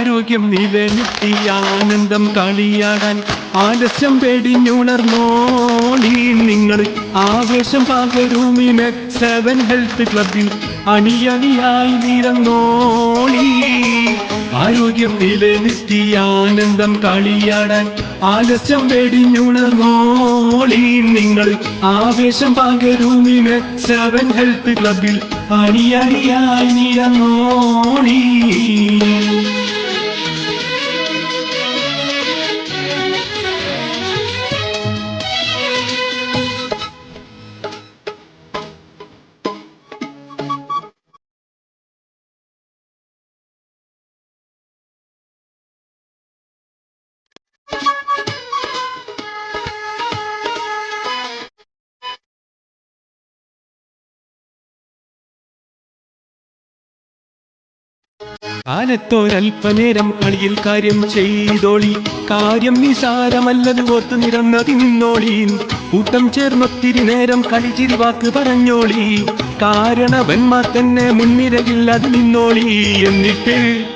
ആരോഗ്യം നിലനിർത്തി ആനന്ദം കളിയാടാൻ ആലസ്യം വെടിഞ്ഞുണർന്നോളി നിങ്ങൾ. ആവേശം പകരുമിന് 7 ഹെൽത്ത് ക്ലബിൽ അണിയണിയായി നിരന്നോളി. ആരോഗ്യം നിലനിർത്തി ആനന്ദം കളിയാടാൻ ആലസ്യം വെടിഞ്ഞുണർന്നോളി നിങ്ങൾ. ആവേശം പകരുമിന് 7 ഹെൽത്ത് ക്ലബിൽ അണിയണിയായി നിരന്നോളി. കാലത്തൊരൽപ്പനേരം കളിയിൽ കാര്യം ചെയ്തോളി. കാര്യം നിസാരമല്ലത് ഓർത്തു നിരന്നതി നിന്നോളി. കൂട്ടം ചേർന്നൊത്തിരി നേരം കളിച്ചിരി വാക്ക് പറഞ്ഞോളി. കാരണവന്മാർ തന്നെ മുൻനിരയിൽ അത് നിന്നോളി. എന്നിട്ട്